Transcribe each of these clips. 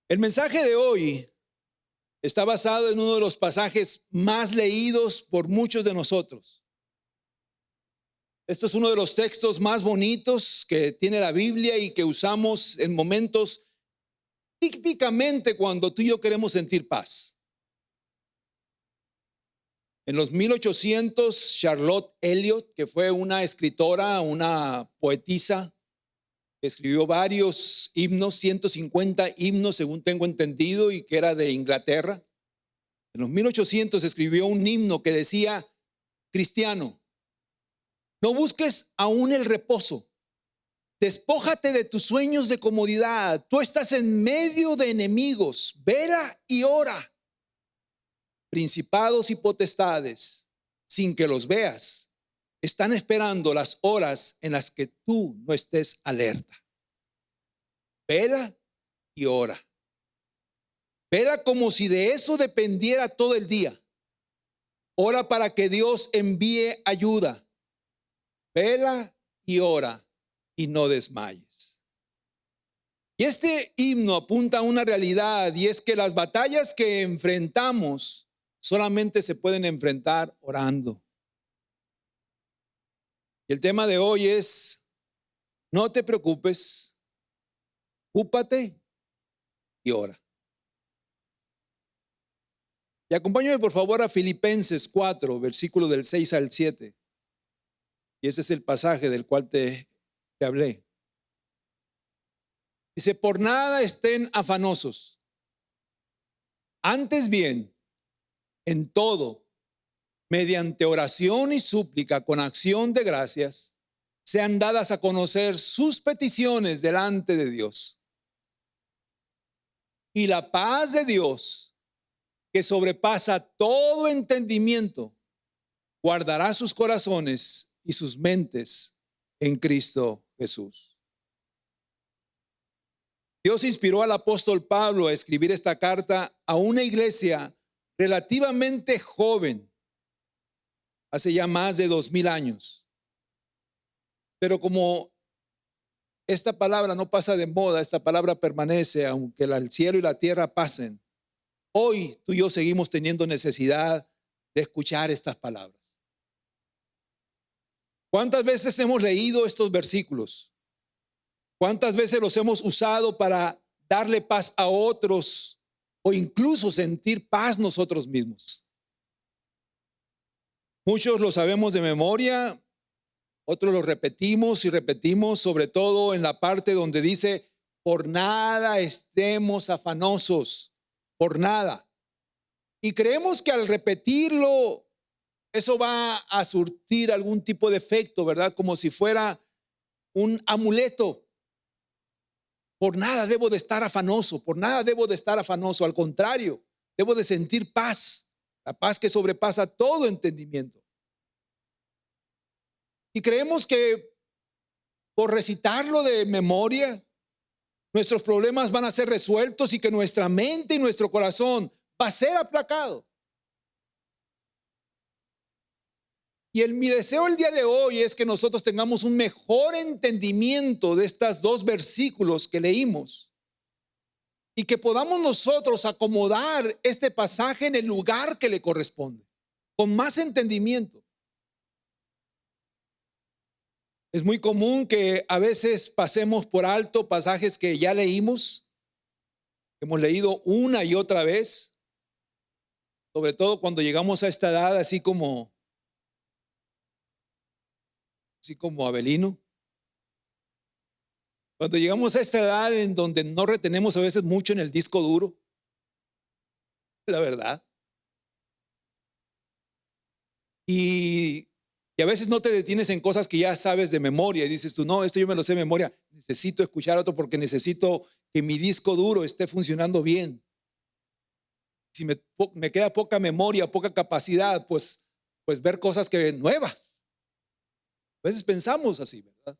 El mensaje de hoy está basado en uno de los pasajes más leídos por muchos de nosotros. Esto es uno de los textos más bonitos que tiene la Biblia y que usamos en momentos típicamente cuando tú y yo queremos sentir paz. En los 1800, Charlotte Elliott, que fue una escritora, una poetisa, que escribió varios himnos, 150 himnos según tengo entendido, y que era de Inglaterra. En los 1800 escribió un himno que decía: cristiano, no busques aún el reposo, despójate de tus sueños de comodidad, tú estás en medio de enemigos, vela y ora. Principados y potestades, sin que los veas, están esperando las horas en las que tú no estés alerta. Vela y ora. Vela como si de eso dependiera todo el día. Ora para que Dios envíe ayuda. Vela y ora y no desmayes. Y este himno apunta a una realidad, y es que las batallas que enfrentamos solamente se pueden enfrentar orando. Y el tema de hoy es: no te preocupes, ocúpate y ora. Y acompáñame por favor a Filipenses 4, versículo del 6 al 7. Y ese es el pasaje del cual te hablé. Dice: por nada estén afanosos, antes bien, en todo, mediante oración y súplica con acción de gracias, sean dadas a conocer sus peticiones delante de Dios. Y la paz de Dios, que sobrepasa todo entendimiento, guardará sus corazones y sus mentes en Cristo Jesús. Dios inspiró al apóstol Pablo a escribir esta carta a una iglesia relativamente joven, hace ya más de 2000 años. Pero como esta palabra no pasa de moda, esta palabra permanece, aunque el cielo y la tierra pasen. Hoy tú y yo seguimos teniendo necesidad de escuchar estas palabras. ¿Cuántas veces hemos leído estos versículos? ¿Cuántas veces los hemos usado para darle paz a otros o incluso sentir paz nosotros mismos? Muchos lo sabemos de memoria, otros lo repetimos y repetimos, sobre todo en la parte donde dice: por nada estemos afanosos, por nada. Y creemos que al repetirlo, eso va a surtir algún tipo de efecto, ¿verdad? Como si fuera un amuleto. Por nada debo de estar afanoso, por nada debo de estar afanoso. Al contrario, debo de sentir paz, la paz que sobrepasa todo entendimiento. Y creemos que por recitarlo de memoria, nuestros problemas van a ser resueltos y que nuestra mente y nuestro corazón va a ser aplacado. Y mi deseo el día de hoy es que nosotros tengamos un mejor entendimiento de estos dos versículos que leímos y que podamos nosotros acomodar este pasaje en el lugar que le corresponde, con más entendimiento. Es muy común que a veces pasemos por alto pasajes que ya leímos, que hemos leído una y otra vez, sobre todo cuando llegamos a esta edad, así como Abelino. Cuando llegamos a esta edad en donde no retenemos a veces mucho en el disco duro, la verdad. Y a veces no te detienes en cosas que ya sabes de memoria y dices tú: no, esto yo me lo sé de memoria, necesito escuchar otro porque necesito que mi disco duro esté funcionando bien. Si me queda poca memoria, poca capacidad, pues ver cosas nuevas. A veces pensamos así, ¿verdad?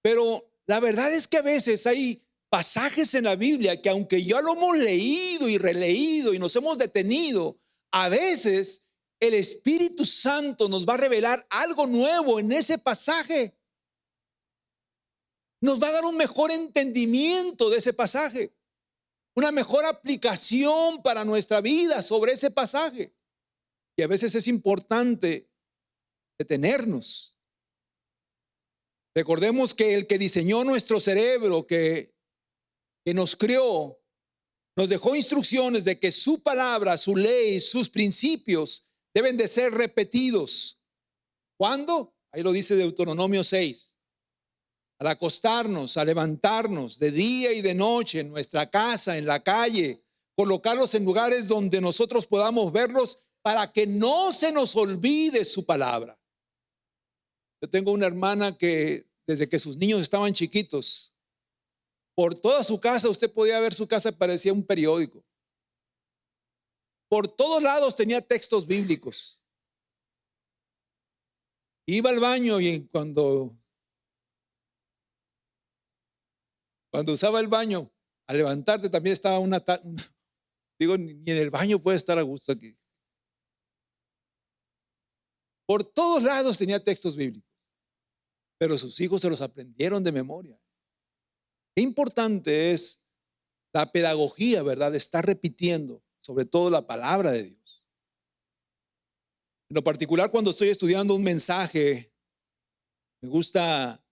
Pero la verdad es que a veces hay pasajes en la Biblia que, aunque ya lo hemos leído y releído y nos hemos detenido, a veces el Espíritu Santo nos va a revelar algo nuevo en ese pasaje. Nos va a dar un mejor entendimiento de ese pasaje. una mejor aplicación para nuestra vida sobre ese pasaje. Y a veces es importante detenernos. Recordemos que el que diseñó nuestro cerebro, que nos creó, nos dejó instrucciones de que su palabra, su ley, sus principios deben de ser repetidos. ¿Cuándo? Ahí lo dice Deuteronomio 6. Al acostarnos, a levantarnos de día y de noche en nuestra casa, en la calle, colocarlos en lugares donde nosotros podamos verlos para que no se nos olvide su palabra. Yo tengo una hermana que desde que sus niños estaban chiquitos, por toda su casa, usted podía ver su casa, parecía un periódico. Por todos lados tenía textos bíblicos. Iba al baño y cuando usaba el baño, al levantarte también estaba digo, ni en el baño puede estar a gusto aquí. Por todos lados tenía textos bíblicos, pero sus hijos se los aprendieron de memoria. Qué importante es la pedagogía, ¿verdad? Estar repitiendo, sobre todo la palabra de Dios. En lo particular, cuando estoy estudiando un mensaje, me gusta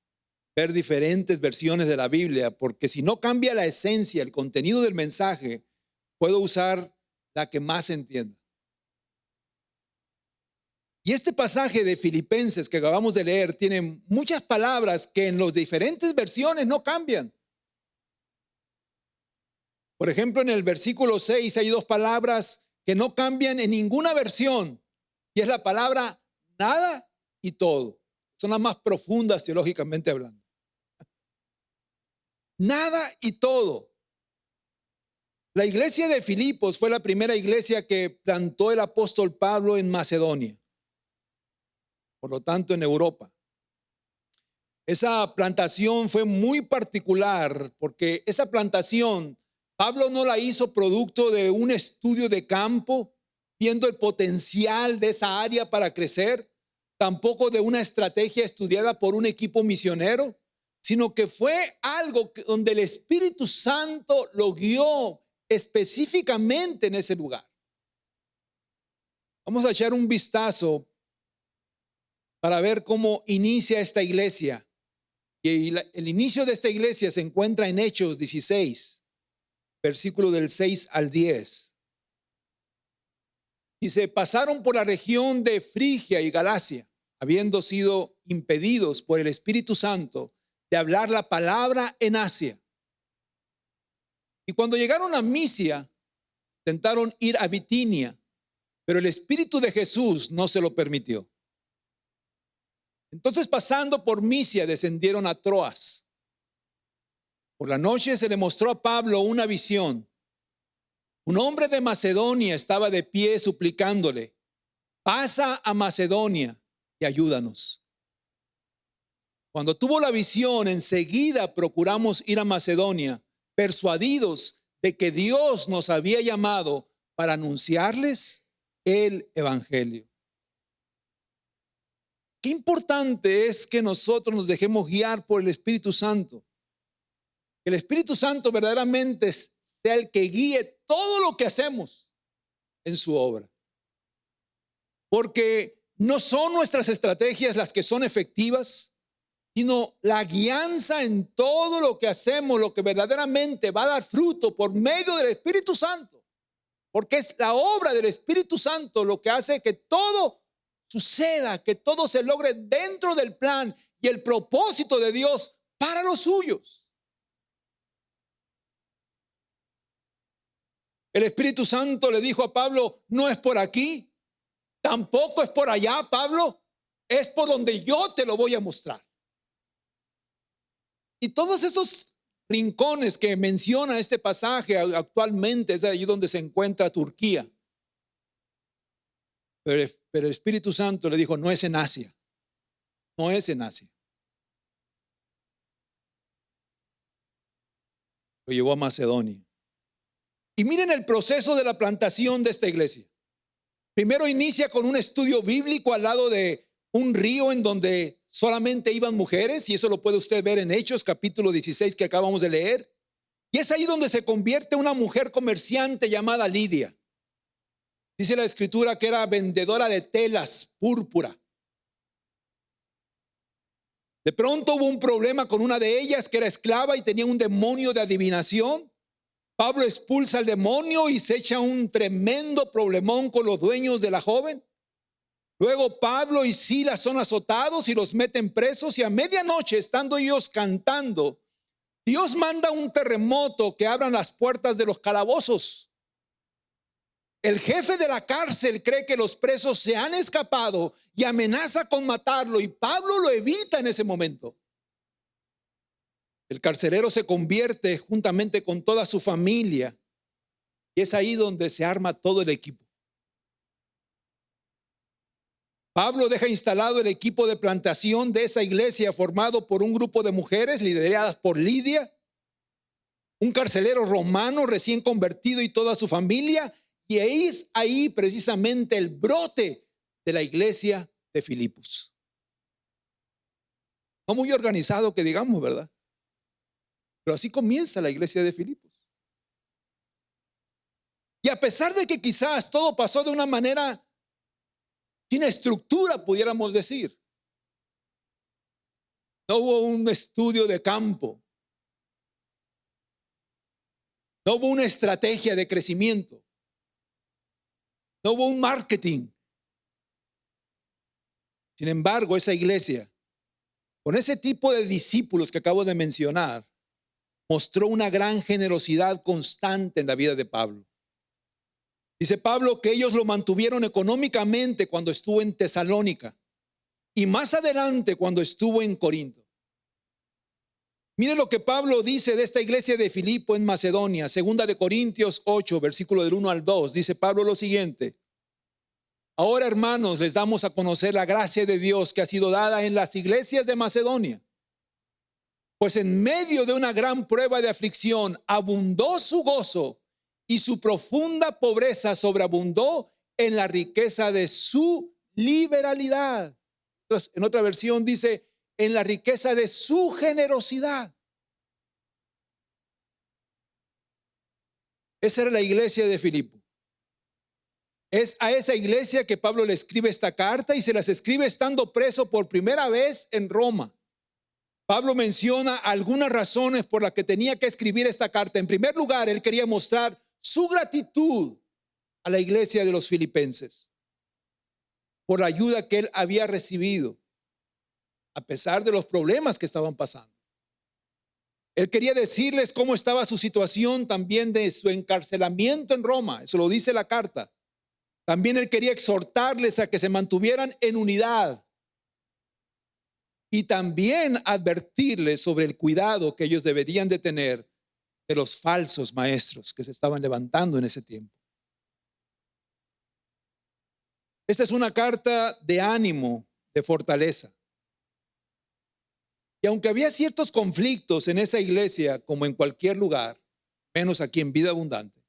ver diferentes versiones de la Biblia, porque si no cambia la esencia, el contenido del mensaje, puedo usar la que más entienda. Y este pasaje de Filipenses que acabamos de leer tiene muchas palabras que en las diferentes versiones no cambian. Por ejemplo, en el versículo 6 hay dos palabras que no cambian en ninguna versión, y es la palabra nada y todo. Son las más profundas teológicamente hablando. Nada y todo. La iglesia de Filipos fue la primera iglesia que plantó el apóstol Pablo en Macedonia, por lo tanto en Europa. Esa plantación fue muy particular porque esa plantación Pablo no la hizo producto de un estudio de campo, viendo el potencial de esa área para crecer, tampoco de una estrategia estudiada por un equipo misionero, sino que fue algo donde el Espíritu Santo lo guió específicamente en ese lugar. Vamos a echar un vistazo para ver cómo inicia esta iglesia. Y el inicio de esta iglesia se encuentra en Hechos 16. Versículo del 6 al 10. Dice, pasaron por la región de Frigia y Galacia, habiendo sido impedidos por el Espíritu Santo de hablar la palabra en Asia. Y cuando llegaron a Misia, intentaron ir a Bitinia, pero el Espíritu de Jesús no se lo permitió. Entonces, pasando por Misia, descendieron a Troas. Por la noche se le mostró a Pablo una visión. Un hombre de Macedonia estaba de pie suplicándole, pasa a Macedonia y ayúdanos. Cuando tuvo la visión, enseguida procuramos ir a Macedonia, persuadidos de que Dios nos había llamado para anunciarles el evangelio. Qué importante es que nosotros nos dejemos guiar por el Espíritu Santo. Que el Espíritu Santo verdaderamente sea el que guíe todo lo que hacemos en su obra. Porque no son nuestras estrategias las que son efectivas, sino la guianza en todo lo que hacemos, lo que verdaderamente va a dar fruto por medio del Espíritu Santo. Porque es la obra del Espíritu Santo lo que hace que todo suceda, que todo se logre dentro del plan y el propósito de Dios para los suyos. El Espíritu Santo le dijo a Pablo, no es por aquí, tampoco es por allá, Pablo, es por donde yo te lo voy a mostrar. Y todos esos rincones que menciona este pasaje actualmente es allí donde se encuentra Turquía. Pero el Espíritu Santo le dijo, no es en Asia, no es en Asia. Lo llevó a Macedonia. Y miren el proceso de la plantación de esta iglesia. Primero inicia con un estudio bíblico al lado de un río en donde solamente iban mujeres, y eso lo puede usted ver en Hechos capítulo 16 que acabamos de leer. Y es ahí donde se convierte una mujer comerciante llamada Lidia. Dice la escritura que era vendedora de telas púrpura. De pronto hubo un problema con una de ellas que era esclava y tenía un demonio de adivinación. Pablo expulsa al demonio y se echa un tremendo problemón con los dueños de la joven. Luego Pablo y Silas son azotados y los meten presos, y a medianoche, estando ellos cantando, Dios manda un terremoto que abran las puertas de los calabozos. El jefe de la cárcel cree que los presos se han escapado y amenaza con matarlo, y Pablo lo evita en ese momento. El carcelero se convierte juntamente con toda su familia, y es ahí donde se arma todo el equipo. Pablo deja instalado el equipo de plantación de esa iglesia, formado por un grupo de mujeres lideradas por Lidia, un carcelero romano recién convertido y toda su familia, y es ahí precisamente el brote de la iglesia de Filipos. No muy organizado que digamos, ¿verdad? Pero así comienza la iglesia de Filipos. Y a pesar de que quizás todo pasó de una manera sin estructura, pudiéramos decir. No hubo un estudio de campo. No hubo una estrategia de crecimiento. No hubo un marketing. Sin embargo, esa iglesia, con ese tipo de discípulos que acabo de mencionar, mostró una gran generosidad constante en la vida de Pablo. Dice Pablo que ellos lo mantuvieron económicamente cuando estuvo en Tesalónica y más adelante cuando estuvo en Corinto. Mire lo que Pablo dice de esta iglesia de Filipo en Macedonia, 2 Corintios 8, versículo del 1 al 2. Dice Pablo lo siguiente: ahora, hermanos, les damos a conocer la gracia de Dios que ha sido dada en las iglesias de Macedonia. Pues en medio de una gran prueba de aflicción abundó su gozo, y su profunda pobreza sobreabundó en la riqueza de su liberalidad. Entonces, en otra versión dice, en la riqueza de su generosidad. Esa era la iglesia de Filipo. Es a esa iglesia que Pablo le escribe esta carta, y se las escribe estando preso por primera vez en Roma. Pablo menciona algunas razones por las que tenía que escribir esta carta. En primer lugar, él quería mostrar su gratitud a la iglesia de los filipenses por la ayuda que él había recibido a pesar de los problemas que estaban pasando. Él quería decirles cómo estaba su situación también de su encarcelamiento en Roma. Eso lo dice la carta. También él quería exhortarles a que se mantuvieran en unidad, y también advertirles sobre el cuidado que ellos deberían de tener de los falsos maestros que se estaban levantando en ese tiempo. Esta es una carta de ánimo, de fortaleza. Y aunque había ciertos conflictos en esa iglesia, como en cualquier lugar, menos aquí en Vida Abundante,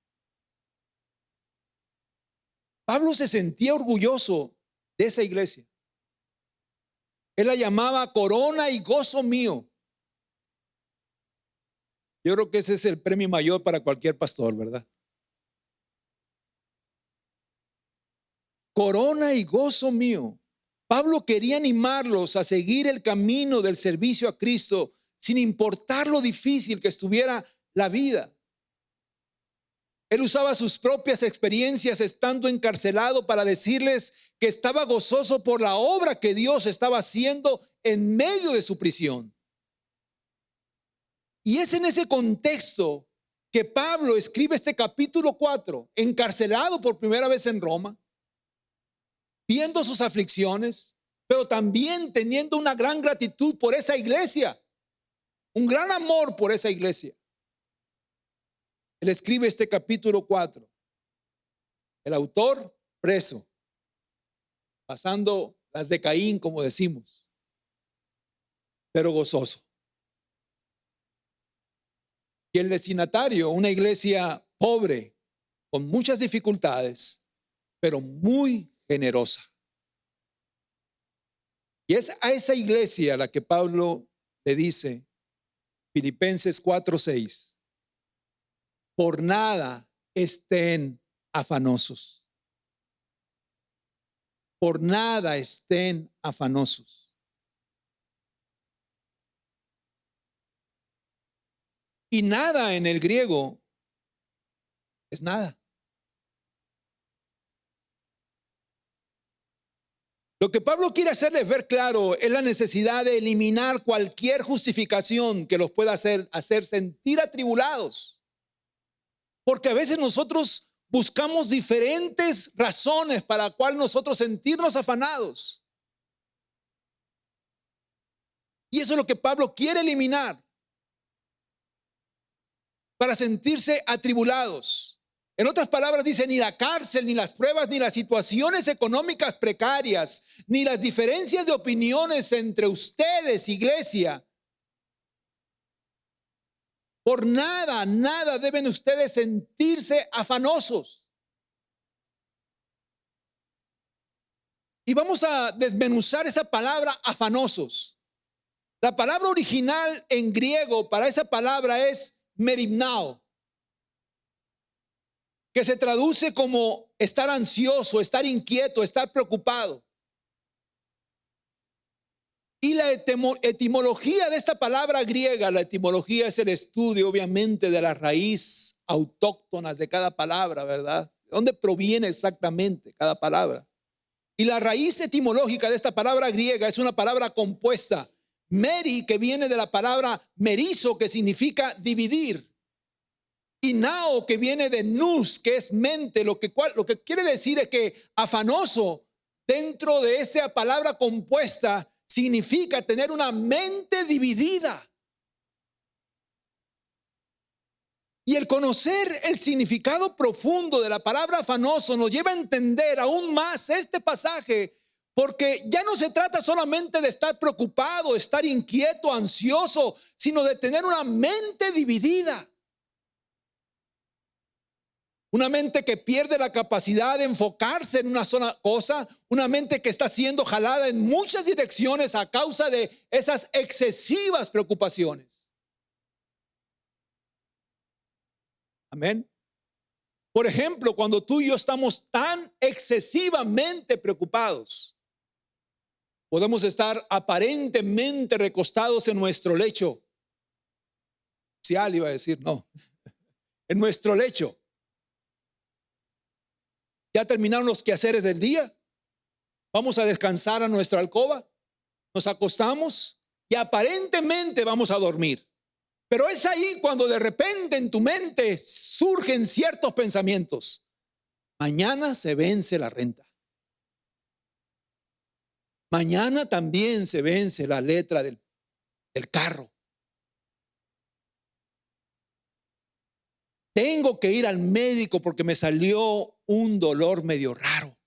Pablo se sentía orgulloso de esa iglesia. Él la llamaba corona y gozo mío. Yo creo que ese es el premio mayor para cualquier pastor, ¿verdad? Corona y gozo mío. Pablo quería animarlos a seguir el camino del servicio a Cristo sin importar lo difícil que estuviera la vida. Él usaba sus propias experiencias estando encarcelado para decirles que estaba gozoso por la obra que Dios estaba haciendo en medio de su prisión. Y es en ese contexto que Pablo escribe este capítulo 4, encarcelado por primera vez en Roma, viendo sus aflicciones, pero también teniendo una gran gratitud por esa iglesia, un gran amor por esa iglesia. Él escribe este capítulo 4. El autor preso, pasando las de Caín, como decimos, pero gozoso. Y el destinatario, una iglesia pobre, con muchas dificultades, pero muy generosa. Y es a esa iglesia a la que Pablo le dice, Filipenses 4:6, por nada estén afanosos. Por nada estén afanosos. Y nada en el griego es nada. Lo que Pablo quiere hacerles ver claro es la necesidad de eliminar cualquier justificación que los pueda hacer sentir atribulados. Porque a veces nosotros buscamos diferentes razones para cual nosotros sentirnos afanados. Y eso es lo que Pablo quiere eliminar para sentirse atribulados. En otras palabras dice, ni la cárcel, ni las pruebas, ni las situaciones económicas precarias, ni las diferencias de opiniones entre ustedes, iglesia. Por nada, nada deben ustedes sentirse afanosos. Y vamos a desmenuzar esa palabra afanosos. La palabra original en griego para esa palabra es merimnao, que se traduce como estar ansioso, estar inquieto, estar preocupado. Y la etimología de esta palabra griega, la etimología es el estudio obviamente de la raíz autóctonas de cada palabra, ¿verdad? ¿De dónde proviene exactamente cada palabra? Y la raíz etimológica de esta palabra griega es una palabra compuesta. Meri, que viene de la palabra merizo, que significa dividir. Y nao, que viene de nous, que es mente. Lo que quiere decir es que afanoso, dentro de esa palabra compuesta, significa tener una mente dividida. Y el conocer el significado profundo de la palabra afanoso nos lleva a entender aún más este pasaje, porque ya no se trata solamente de estar preocupado, estar inquieto, ansioso, sino de tener una mente dividida. Una mente que pierde la capacidad de enfocarse en una sola cosa, una mente que está siendo jalada en muchas direcciones a causa de esas excesivas preocupaciones. Amén. Por ejemplo, cuando tú y yo estamos tan excesivamente preocupados, podemos estar aparentemente recostados en nuestro lecho. Iba a decir, no, en nuestro lecho. Ya terminaron los quehaceres del día. Vamos a descansar a nuestra alcoba. Nos acostamos y aparentemente vamos a dormir. Pero es ahí cuando de repente en tu mente surgen ciertos pensamientos. Mañana se vence la renta. Mañana también se vence la letra del carro. Tengo que ir al médico porque me salió un dolor medio raro.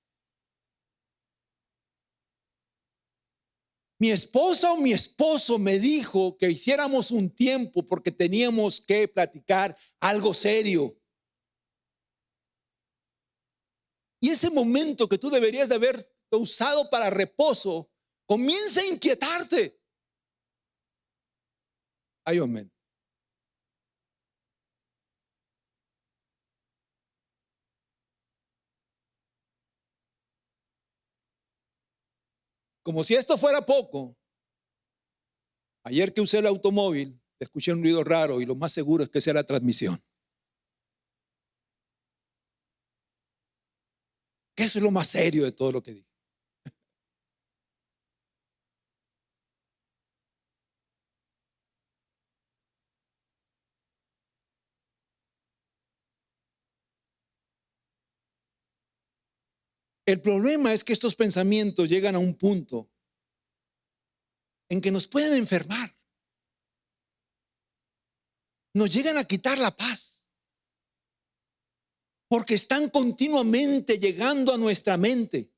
Mi esposa o mi esposo me dijo que hiciéramos un tiempo porque teníamos que platicar algo serio. Y ese momento que tú deberías de haber usado para reposo, comienza a inquietarte. Ay, amén. Como si esto fuera poco, ayer que usé el automóvil, escuché un ruido raro y lo más seguro es que sea la transmisión. Que eso es lo más serio de todo lo que dije. El problema es que estos pensamientos llegan a un punto en que nos pueden enfermar. Nos llegan a quitar la paz. Porque están continuamente llegando a nuestra mente.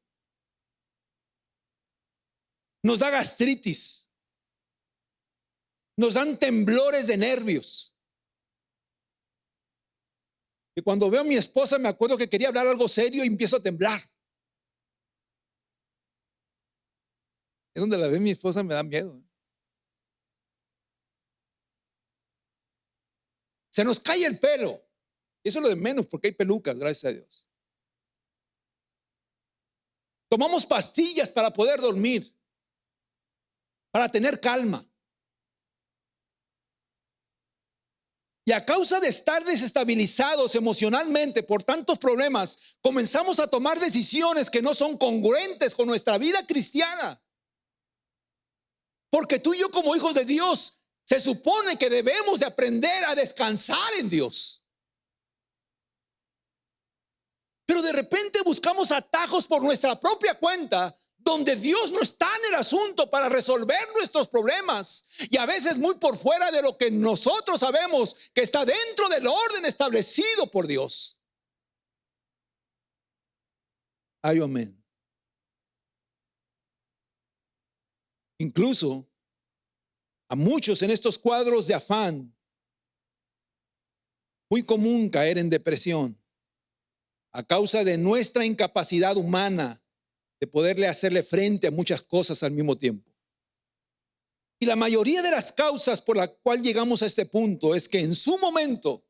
Nos da gastritis. Nos dan temblores de nervios. Y cuando veo a mi esposa me acuerdo que quería hablar algo serio y empiezo a temblar. Es donde la ve mi esposa me da miedo. Se nos cae el pelo. Y eso es lo de menos porque hay pelucas, gracias a Dios. Tomamos pastillas para poder dormir, para tener calma. Y a causa de estar desestabilizados emocionalmente por tantos problemas, comenzamos a tomar decisiones que no son congruentes con nuestra vida cristiana. Porque tú y yo como hijos de Dios, se supone que debemos de aprender a descansar en Dios. Pero de repente buscamos atajos por nuestra propia cuenta, donde Dios no está en el asunto para resolver nuestros problemas. Y a veces muy por fuera de lo que nosotros sabemos que está dentro del orden establecido por Dios. Ay, amén. Incluso a muchos en estos cuadros de afán, muy común caer en depresión a causa de nuestra incapacidad humana de poderle hacerle frente a muchas cosas al mismo tiempo. Y la mayoría de las causas por la cual llegamos a este punto es que en su momento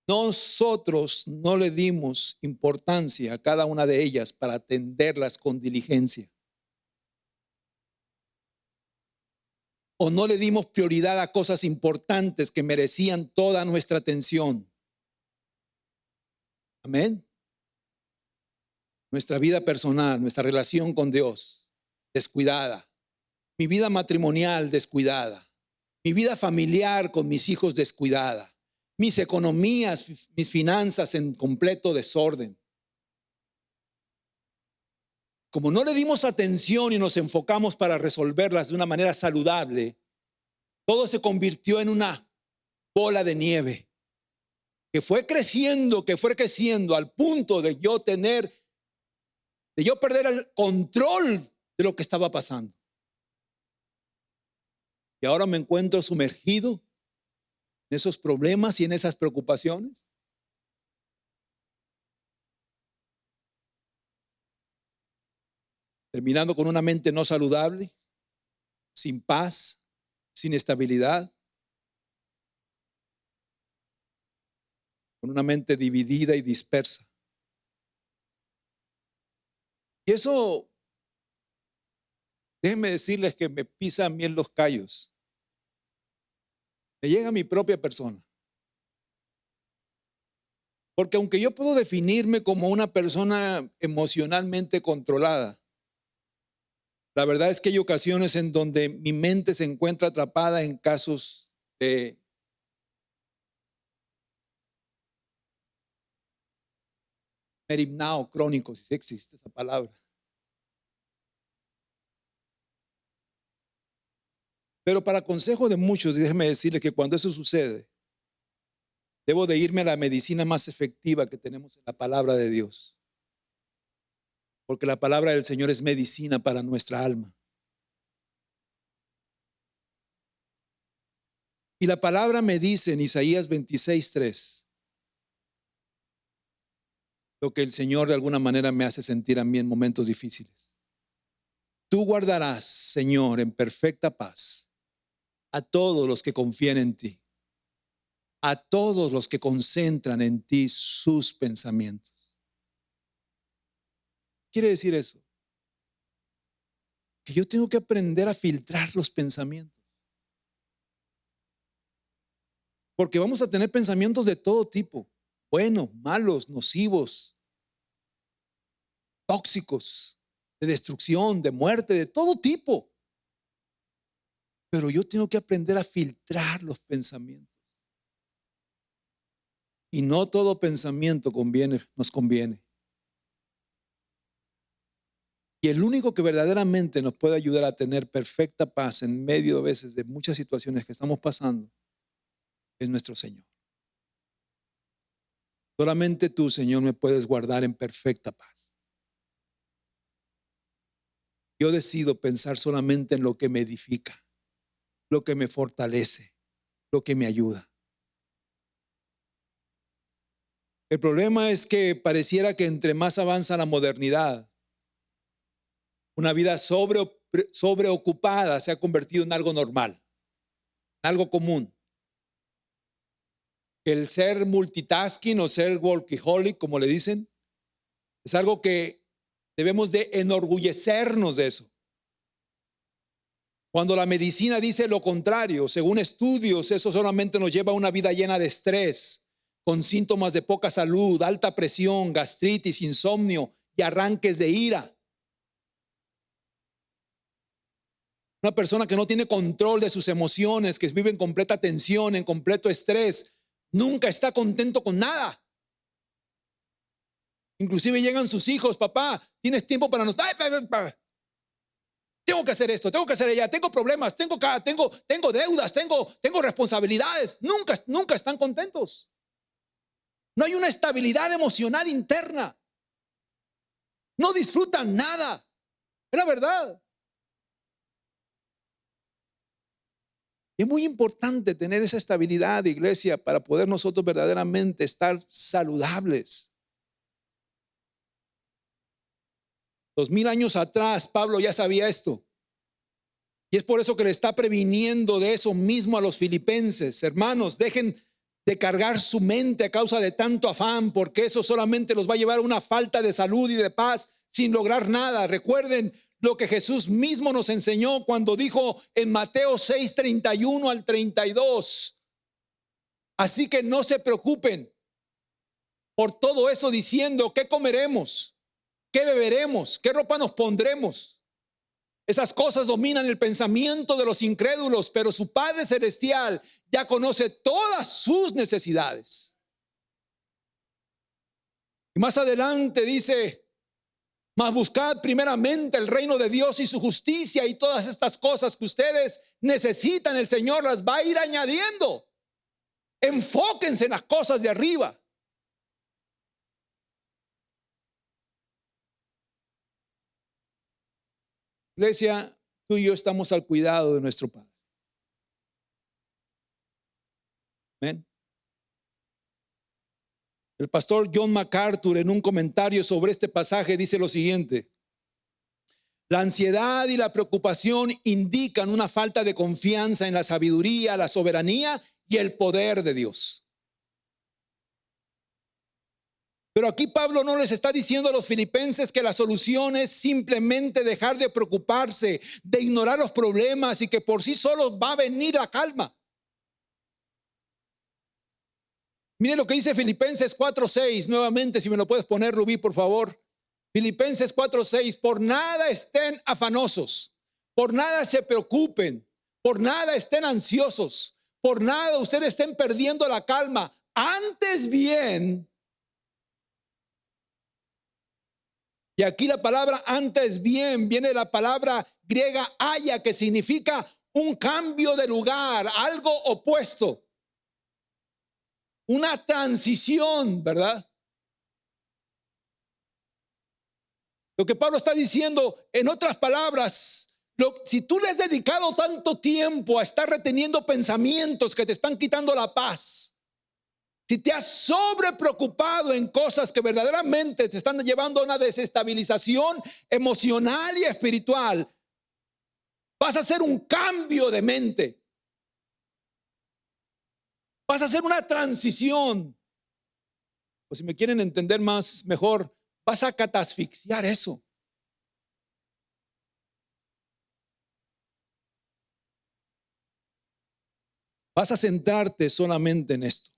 nosotros no le dimos importancia a cada una de ellas para atenderlas con diligencia. O no le dimos prioridad a cosas importantes que merecían toda nuestra atención. Amén. Nuestra vida personal, nuestra relación con Dios, descuidada. Mi vida matrimonial, descuidada. Mi vida familiar con mis hijos, descuidada. Mis economías, mis finanzas en completo desorden. Como no le dimos atención y nos enfocamos para resolverlas de una manera saludable, todo se convirtió en una bola de nieve que fue creciendo al punto de yo perder el control de lo que estaba pasando. Y ahora me encuentro sumergido en esos problemas y en esas preocupaciones. Terminando con una mente no saludable, sin paz, sin estabilidad, con una mente dividida y dispersa. Y eso, déjenme decirles que me pisa a mí en los callos. Me llega a mi propia persona. Porque aunque yo puedo definirme como una persona emocionalmente controlada, la verdad es que hay ocasiones en donde mi mente se encuentra atrapada en casos de merimnao crónico, si existe esa palabra. Pero para consejo de muchos, déjenme decirles que cuando eso sucede, debo de irme a la medicina más efectiva que tenemos en la palabra de Dios. Porque la palabra del Señor es medicina para nuestra alma. Y la palabra me dice en Isaías 26:3, lo que el Señor de alguna manera me hace sentir a mí en momentos difíciles. Tú guardarás, Señor, en perfecta paz a todos los que confían en ti, a todos los que concentran en ti sus pensamientos. ¿Quiere decir eso? Que yo tengo que aprender a filtrar los pensamientos. Porque vamos a tener pensamientos de todo tipo, buenos, malos, nocivos, tóxicos, de destrucción, de muerte, de todo tipo. Pero yo tengo que aprender a filtrar los pensamientos. Y no todo pensamiento nos conviene. Y el único que verdaderamente nos puede ayudar a tener perfecta paz en medio a veces de muchas situaciones que estamos pasando es nuestro Señor. Solamente tú, Señor, me puedes guardar en perfecta paz. Yo decido pensar solamente en lo que me edifica, lo que me fortalece, lo que me ayuda. El problema es que pareciera que entre más avanza la modernidad, una vida sobreocupada se ha convertido en algo normal, en algo común. El ser multitasking o ser workaholic, como le dicen, es algo que debemos de enorgullecernos de eso. Cuando la medicina dice lo contrario, según estudios, eso solamente nos lleva a una vida llena de estrés, con síntomas de poca salud, alta presión, gastritis, insomnio y arranques de ira. Una persona que no tiene control de sus emociones, que vive en completa tensión, en completo estrés, nunca está contento con nada. Inclusive llegan sus hijos: papá, ¿tienes tiempo para nosotros? Tengo que hacer esto, tengo que hacer allá, tengo problemas, tengo deudas, tengo responsabilidades. Nunca están contentos. No hay una estabilidad emocional interna. No disfrutan nada. Es la verdad. Es muy importante tener esa estabilidad, iglesia, para poder nosotros verdaderamente estar saludables. 2000 años atrás, Pablo ya sabía esto. Y es por eso que le está previniendo de eso mismo a los filipenses. Hermanos, dejen de cargar su mente a causa de tanto afán, porque eso solamente los va a llevar a una falta de salud y de paz sin lograr nada. Recuerden lo que Jesús mismo nos enseñó cuando dijo en Mateo 6:31 al 32. Así que no se preocupen por todo eso, diciendo: ¿qué comeremos? ¿Qué beberemos? ¿Qué ropa nos pondremos? Esas cosas dominan el pensamiento de los incrédulos, pero su Padre Celestial ya conoce todas sus necesidades. Y más adelante dice: mas buscad primeramente el reino de Dios y su justicia, y todas estas cosas que ustedes necesitan, el Señor las va a ir añadiendo. Enfóquense en las cosas de arriba. Iglesia, tú y yo estamos al cuidado de nuestro Padre. Amén. El pastor John MacArthur, en un comentario sobre este pasaje, dice lo siguiente: la ansiedad y la preocupación indican una falta de confianza en la sabiduría, la soberanía y el poder de Dios. Pero aquí Pablo no les está diciendo a los filipenses que la solución es simplemente dejar de preocuparse, de ignorar los problemas y que por sí solo va a venir la calma. Mire lo que dice Filipenses 4:6, nuevamente, si me lo puedes poner, Rubí, por favor. Filipenses 4:6: por nada estén afanosos, por nada se preocupen, por nada estén ansiosos, por nada ustedes estén perdiendo la calma. Antes bien, y aquí la palabra antes bien viene de la palabra griega haya, que significa un cambio de lugar, algo opuesto. Una transición, ¿verdad? Lo que Pablo está diciendo, en otras palabras, si tú le has dedicado tanto tiempo a estar reteniendo pensamientos que te están quitando la paz, si te has sobrepreocupado en cosas que verdaderamente te están llevando a una desestabilización emocional y espiritual, vas a hacer un cambio de mente. Vas a hacer una transición. O si me quieren entender más, mejor, vas a catasfixiar eso. Vas a centrarte solamente en esto.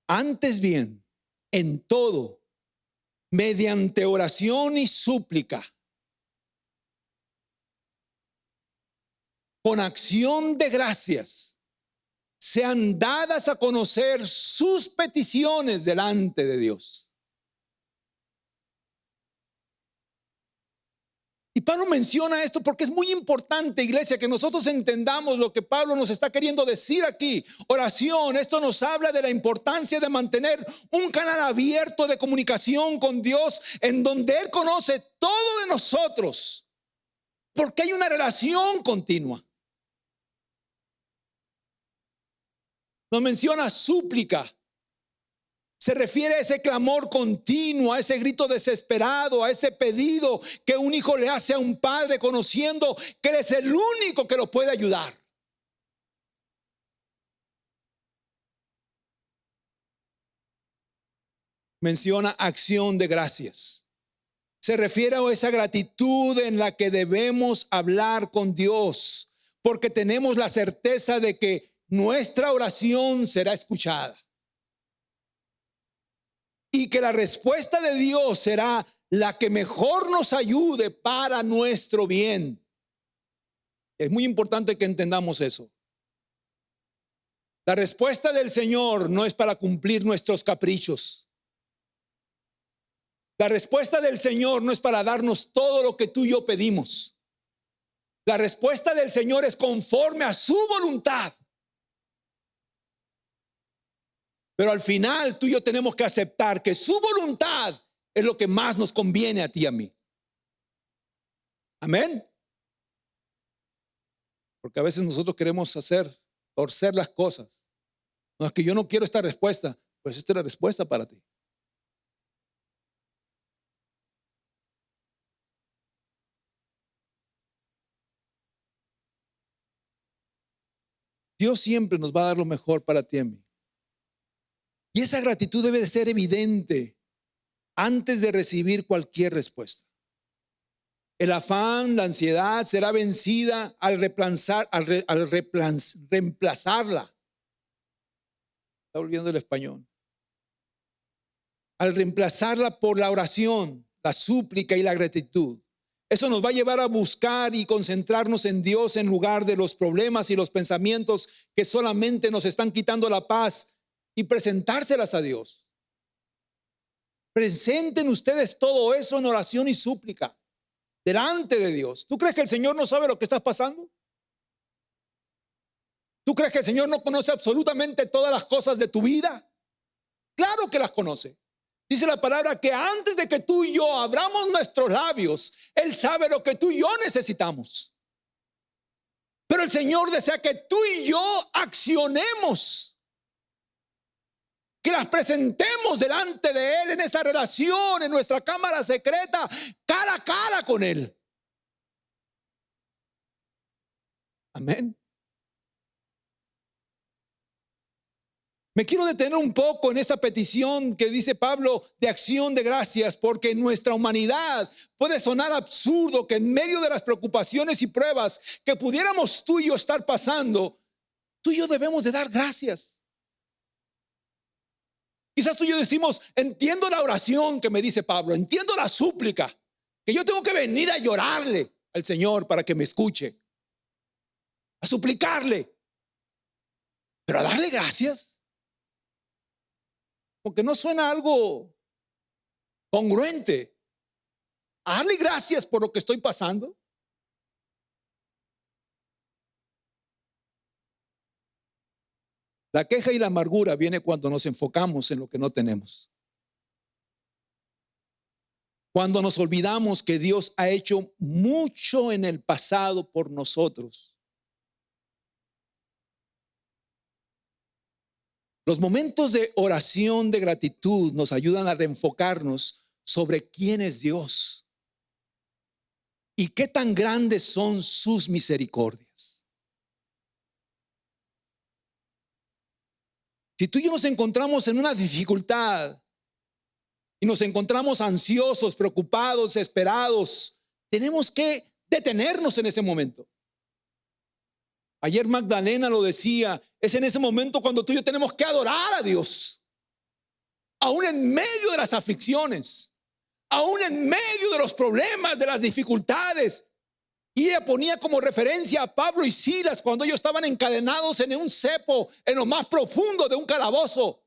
Antes bien, en todo, mediante oración y súplica, con acción de gracias, sean dadas a conocer sus peticiones delante de Dios. Y Pablo menciona esto porque es muy importante, iglesia, que nosotros entendamos lo que Pablo nos está queriendo decir aquí. Oración, esto nos habla de la importancia de mantener un canal abierto de comunicación con Dios, en donde Él conoce todo de nosotros, porque hay una relación continua. Nos menciona súplica. Se refiere a ese clamor continuo, a ese grito desesperado, a ese pedido que un hijo le hace a un padre, conociendo que Él es el único que lo puede ayudar. menciona acción de gracias. Se refiere a esa gratitud en la que debemos hablar con Dios, porque tenemos la certeza de que nuestra oración será escuchada y que la respuesta de Dios será la que mejor nos ayude para nuestro bien. Es muy importante que entendamos eso. La respuesta del Señor no es para cumplir nuestros caprichos. La respuesta del Señor no es para darnos todo lo que tú y yo pedimos. La respuesta del Señor es conforme a su voluntad. Pero al final tú y yo tenemos que aceptar que su voluntad es lo que más nos conviene a ti y a mí. Amén. Porque a veces nosotros queremos torcer las cosas. No, es que yo no quiero esta respuesta, pues esta es la respuesta para ti. Dios siempre nos va a dar lo mejor para ti y a mí. Y esa gratitud debe de ser evidente antes de recibir cualquier respuesta. El afán, la ansiedad será vencida al reemplazarla. Está volviendo el español. Al reemplazarla por la oración, la súplica y la gratitud. Eso nos va a llevar a buscar y concentrarnos en Dios en lugar de los problemas y los pensamientos que solamente nos están quitando la paz, y presentárselas a Dios. Presenten ustedes todo eso en oración y súplica delante de Dios. ¿Tú crees que el Señor no sabe lo que estás pasando? ¿Tú crees que el Señor no conoce absolutamente todas las cosas de tu vida? Claro que las conoce. Dice la palabra que antes de que tú y yo abramos nuestros labios, Él sabe lo que tú y yo necesitamos. Pero el Señor desea que tú y yo accionemos, que las presentemos delante de Él en esa relación, en nuestra cámara secreta, cara a cara con Él. Amén. Me quiero detener un poco en esta petición que dice Pablo de acción de gracias, porque en nuestra humanidad puede sonar absurdo que en medio de las preocupaciones y pruebas que pudiéramos tú y yo estar pasando, tú y yo debemos de dar gracias. Quizás tú y yo decimos, entiendo la oración que me dice Pablo, entiendo la súplica, que yo tengo que venir a llorarle al Señor para que me escuche, a suplicarle, pero a darle gracias, porque no suena algo congruente. A darle gracias por lo que estoy pasando. La queja y la amargura viene cuando nos enfocamos en lo que no tenemos. Cuando nos olvidamos que Dios ha hecho mucho en el pasado por nosotros. Los momentos de oración de gratitud nos ayudan a reenfocarnos sobre quién es Dios y qué tan grandes son sus misericordias. Si tú y yo nos encontramos en una dificultad y nos encontramos ansiosos, preocupados, desesperados, tenemos que detenernos en ese momento. Ayer Magdalena lo decía, es en ese momento cuando tú y yo tenemos que adorar a Dios, aún en medio de las aflicciones, aún en medio de los problemas, de las dificultades. Y ella ponía como referencia a Pablo y Silas cuando ellos estaban encadenados en un cepo, en lo más profundo de un calabozo.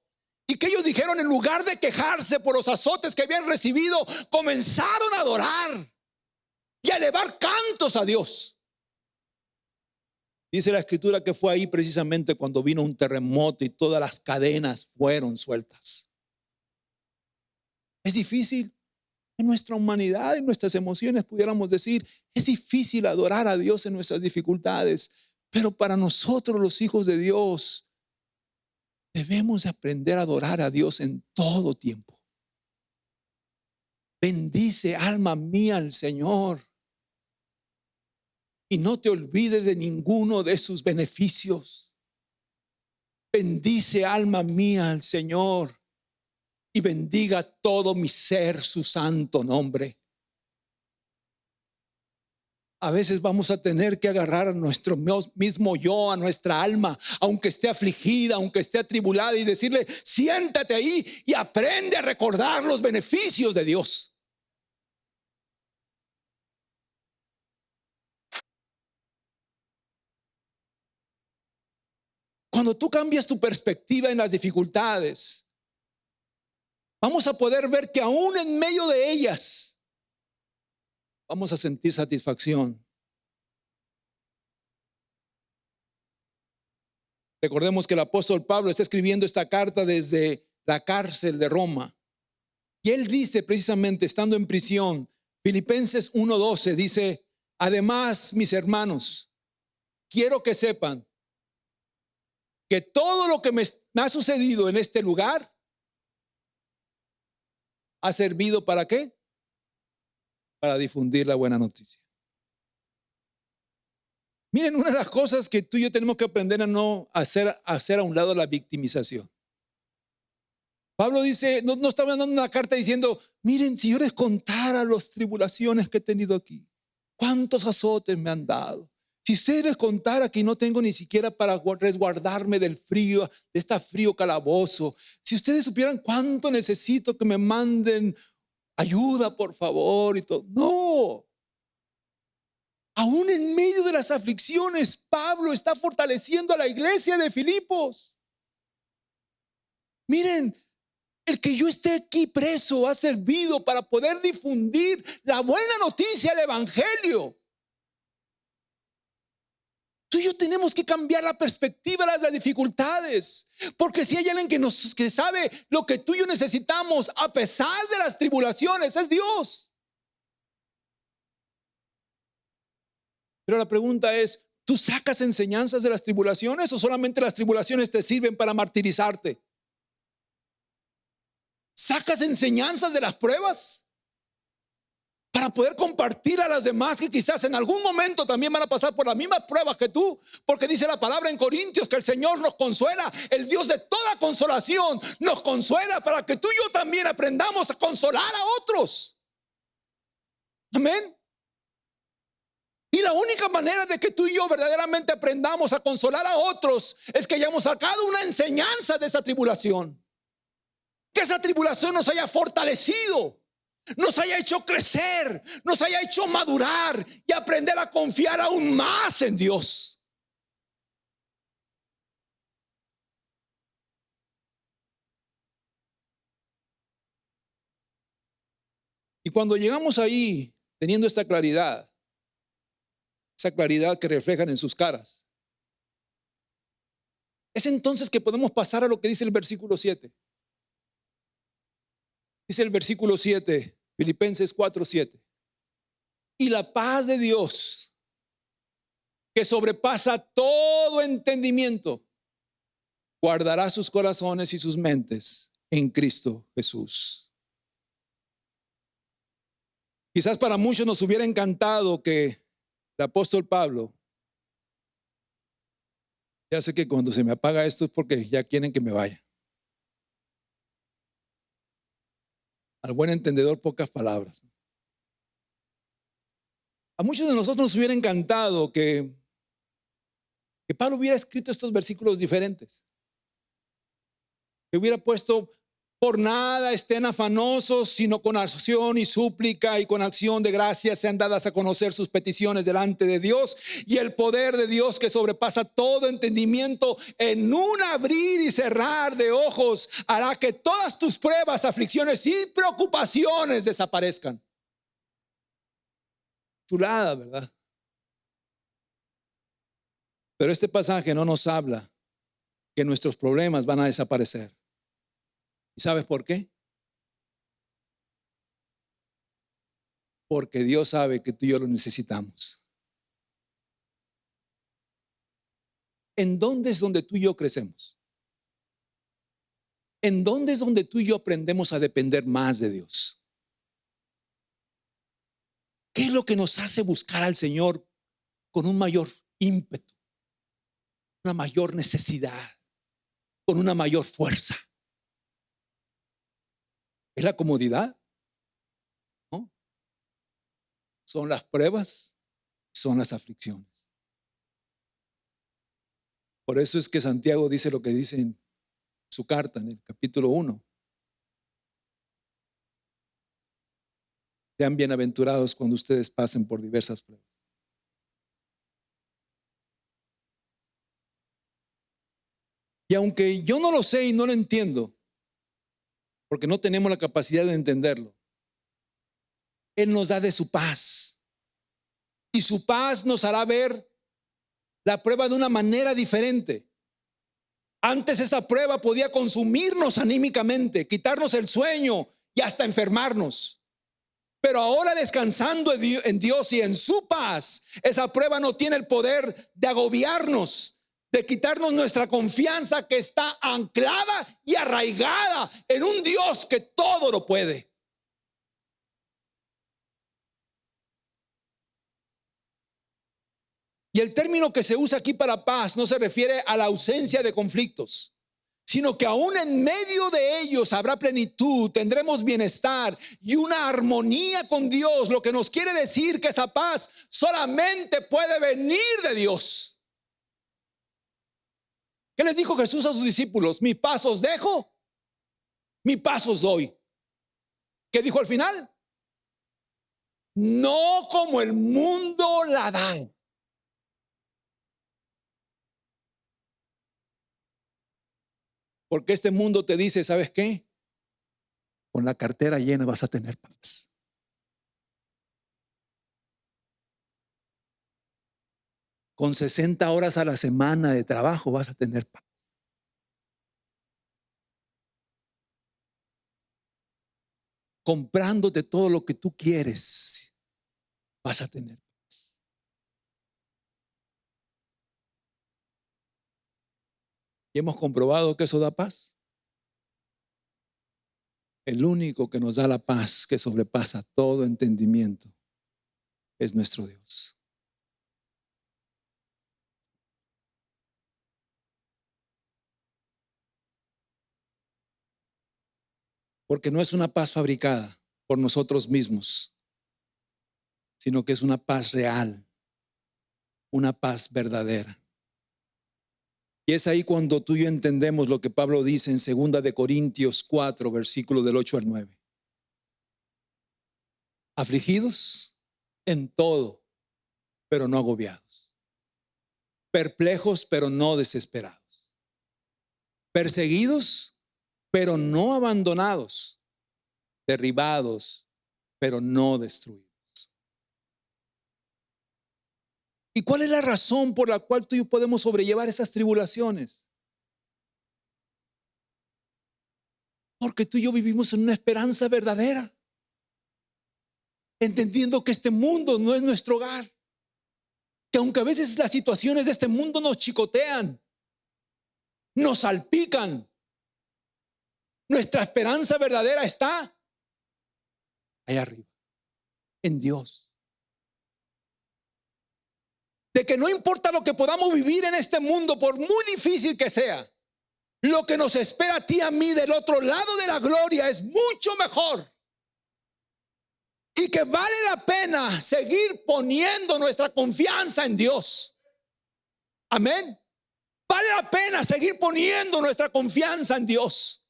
Y que ellos dijeron, en lugar de quejarse por los azotes que habían recibido, comenzaron a adorar y a elevar cantos a Dios. Dice la escritura que fue ahí precisamente cuando vino un terremoto y todas las cadenas fueron sueltas. Es difícil. En nuestra humanidad, en nuestras emociones, pudiéramos decir, es difícil adorar a Dios en nuestras dificultades, pero para nosotros los hijos de Dios, debemos aprender a adorar a Dios en todo tiempo. Bendice, alma mía, al Señor, y no te olvides de ninguno de sus beneficios. Bendice, alma mía, al Señor, y bendiga todo mi ser su santo nombre. A veces vamos a tener que agarrar a nuestro mismo yo, a nuestra alma, aunque esté afligida, aunque esté atribulada, y decirle: siéntate ahí y aprende a recordar los beneficios de Dios. Cuando tú cambias tu perspectiva en las dificultades, vamos a poder ver que aún en medio de ellas vamos a sentir satisfacción. Recordemos que el apóstol Pablo está escribiendo esta carta desde la cárcel de Roma. Y él dice, precisamente estando en prisión, Filipenses 1:12, dice: además, mis hermanos, quiero que sepan que todo lo que me ha sucedido en este lugar ha servido ¿para qué? Para difundir la buena noticia. Miren, una de las cosas que tú y yo tenemos que aprender a no hacer a un lado la victimización. Pablo dice, no estaba dando una carta diciendo: miren, si yo les contara las tribulaciones que he tenido aquí, cuántos azotes me han dado. Si ustedes les contara que no tengo ni siquiera para resguardarme del frío, de este frío calabozo. Si ustedes supieran cuánto necesito que me manden ayuda, por favor, y todo. No. Aún en medio de las aflicciones, Pablo está fortaleciendo a la iglesia de Filipos. Miren, el que yo esté aquí preso ha servido para poder difundir la buena noticia del evangelio. Tú y yo tenemos que cambiar la perspectiva de las dificultades, porque si hay alguien que sabe lo que tú y yo necesitamos a pesar de las tribulaciones, es Dios. Pero la pregunta es: ¿tú sacas enseñanzas de las tribulaciones o solamente las tribulaciones te sirven para martirizarte? ¿Sacas enseñanzas de las pruebas para poder compartir a las demás que quizás en algún momento también van a pasar por las mismas pruebas que tú? Porque dice la palabra en Corintios que el Señor nos consuela, el Dios de toda consolación nos consuela para que tú y yo también aprendamos a consolar a otros. Amén. Y la única manera de que tú y yo verdaderamente aprendamos a consolar a otros es que hayamos sacado una enseñanza de esa tribulación. Que esa tribulación nos haya fortalecido, nos haya hecho crecer, nos haya hecho madurar y aprender a confiar aún más en Dios. Y cuando llegamos ahí teniendo esta claridad, esa claridad que reflejan en sus caras, es entonces que podemos pasar a lo que dice el versículo 7. Dice el versículo 7, Filipenses 4:7. Y la paz de Dios, que sobrepasa todo entendimiento, guardará sus corazones y sus mentes en Cristo Jesús. Quizás para muchos nos hubiera encantado que el apóstol Pablo, ya sé que cuando se me apaga esto es porque ya quieren que me vaya. Al buen entendedor, pocas palabras. A muchos de nosotros nos hubiera encantado que Pablo hubiera escrito estos versículos diferentes. Que hubiera puesto: por nada estén afanosos, sino con oración y súplica y con acción de gracias sean dadas a conocer sus peticiones delante de Dios, y el poder de Dios que sobrepasa todo entendimiento, en un abrir y cerrar de ojos hará que todas tus pruebas, aflicciones y preocupaciones desaparezcan. Chulada, ¿verdad? Pero este pasaje no nos habla que nuestros problemas van a desaparecer. ¿Y sabes por qué? Porque Dios sabe que tú y yo lo necesitamos. ¿En dónde es donde tú y yo crecemos? ¿En dónde es donde tú y yo aprendemos a depender más de Dios? ¿Qué es lo que nos hace buscar al Señor con un mayor ímpetu, una mayor necesidad, con una mayor fuerza? Es la comodidad, ¿no? Son las pruebas, son las aflicciones. Por eso es que Santiago dice lo que dice en su carta, en el capítulo 1. Sean bienaventurados cuando ustedes pasen por diversas pruebas. Y aunque yo no lo sé y no lo entiendo, porque no tenemos la capacidad de entenderlo, Él nos da de su paz. Y su paz nos hará ver la prueba de una manera diferente. Antes esa prueba podía consumirnos anímicamente, quitarnos el sueño y hasta enfermarnos. Pero ahora, descansando en Dios y en su paz, esa prueba no tiene el poder de agobiarnos, de quitarnos nuestra confianza, que está anclada y arraigada en un Dios que todo lo puede. Y el término que se usa aquí para paz no se refiere a la ausencia de conflictos, sino que aún en medio de ellos habrá plenitud, tendremos bienestar y una armonía con Dios, lo que nos quiere decir que esa paz solamente puede venir de Dios. ¿Qué les dijo Jesús a sus discípulos? Mi paz os dejo, mi paz os doy. ¿Qué dijo al final? No como el mundo la da. Porque este mundo te dice, ¿sabes qué? Con la cartera llena vas a tener paz. Con 60 horas a la semana de trabajo vas a tener paz. Comprándote todo lo que tú quieres, vas a tener paz. Y hemos comprobado que eso da paz. El único que nos da la paz que sobrepasa todo entendimiento es nuestro Dios. Porque no es una paz fabricada por nosotros mismos, sino que es una paz real, una paz verdadera. Y es ahí cuando tú y yo entendemos lo que Pablo dice en 2 de Corintios 4, versículo del 8 al 9. Afligidos en todo, pero no agobiados. Perplejos, pero no desesperados. Perseguidos, pero no abandonados. Derribados, pero no destruidos. ¿Y cuál es la razón por la cual tú y yo podemos sobrellevar esas tribulaciones? Porque tú y yo vivimos en una esperanza verdadera, entendiendo que este mundo no es nuestro hogar, que aunque a veces las situaciones de este mundo nos chicotean, nos salpican, nuestra esperanza verdadera está allá arriba, en Dios. De que no importa lo que podamos vivir en este mundo, por muy difícil que sea, lo que nos espera a ti y a mí del otro lado de la gloria es mucho mejor. Y que vale la pena seguir poniendo nuestra confianza en Dios. Amén. Vale la pena seguir poniendo nuestra confianza en Dios.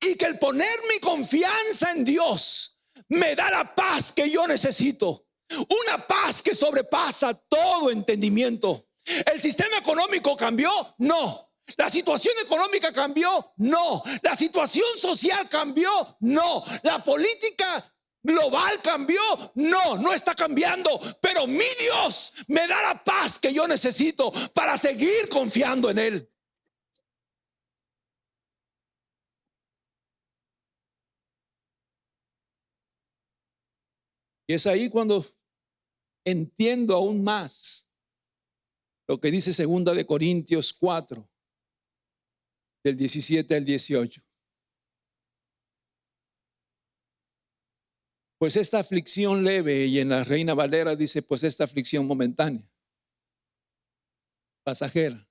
Y que el poner mi confianza en Dios me da la paz que yo necesito. Una paz que sobrepasa todo entendimiento. ¿El sistema económico cambió? No. ¿La situación económica cambió? No. ¿La situación social cambió? No. ¿La política global cambió? No, no está cambiando. Pero mi Dios me da la paz que yo necesito para seguir confiando en Él. Y es ahí cuando entiendo aún más lo que dice 2 de Corintios 4, del 17 al 18. Pues esta aflicción leve, y en la Reina Valera dice, pues esta aflicción momentánea, pasajera.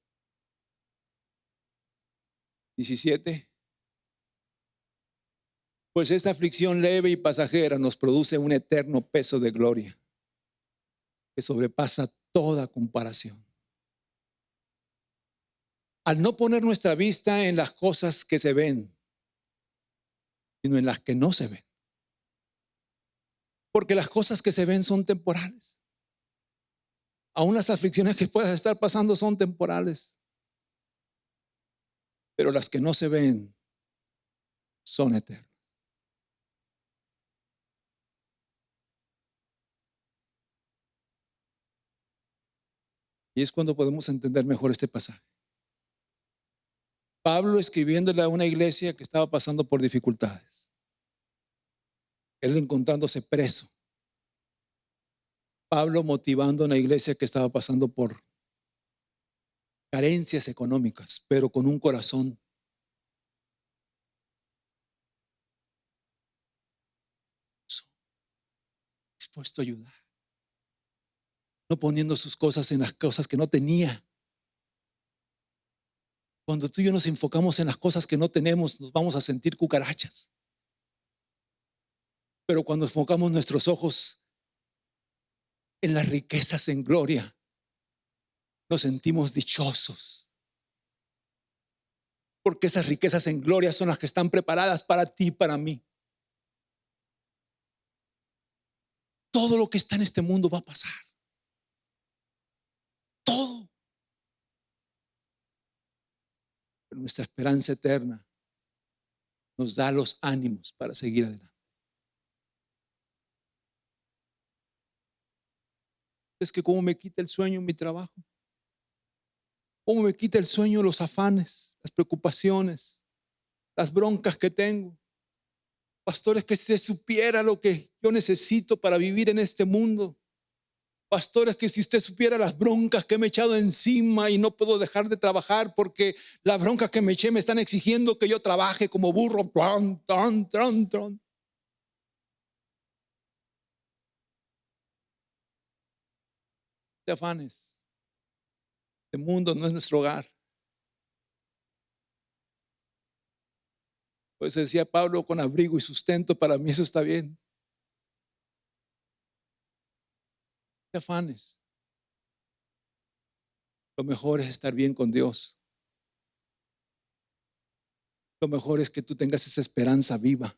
17. Pues esta aflicción leve y pasajera nos produce un eterno peso de gloria que sobrepasa toda comparación. Al no poner nuestra vista en las cosas que se ven, sino en las que no se ven. Porque las cosas que se ven son temporales. Aún las aflicciones que puedas estar pasando son temporales. Pero las que no se ven son eternas. Y es cuando podemos entender mejor este pasaje. Pablo escribiéndole a una iglesia que estaba pasando por dificultades. Él encontrándose preso. Pablo motivando a una iglesia que estaba pasando por carencias económicas, pero con un corazón dispuesto a ayudar. No poniendo sus cosas en las cosas que no tenía. Cuando tú y yo nos enfocamos en las cosas que no tenemos, nos vamos a sentir cucarachas. Pero cuando enfocamos nuestros ojos en las riquezas en gloria, nos sentimos dichosos. Porque esas riquezas en gloria son las que están preparadas para ti y para mí. Todo lo que está en este mundo va a pasar. Todo. Pero nuestra esperanza eterna nos da los ánimos para seguir adelante. Es que cómo me quita el sueño mi trabajo. Cómo me quita el sueño los afanes, las preocupaciones, las broncas que tengo. Pastores, que se supiera lo que yo necesito para vivir en este mundo. Pastores, que si usted supiera las broncas que me he echado encima y no puedo dejar de trabajar porque las broncas que me eché me están exigiendo que yo trabaje como burro. De afanes. Este mundo no es nuestro hogar. Pues decía Pablo, con abrigo y sustento, para mí eso está bien. De afanes. Lo mejor es estar bien con Dios. Lo mejor es que tú tengas esa esperanza viva.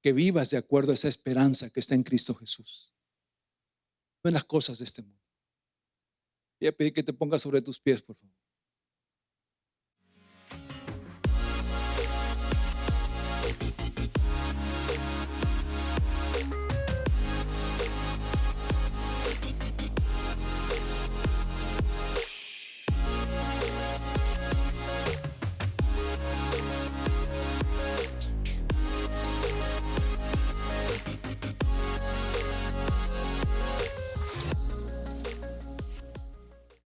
Que vivas de acuerdo a esa esperanza que está en Cristo Jesús. No en las cosas de este mundo. Voy a pedir que te pongas sobre tus pies, por favor.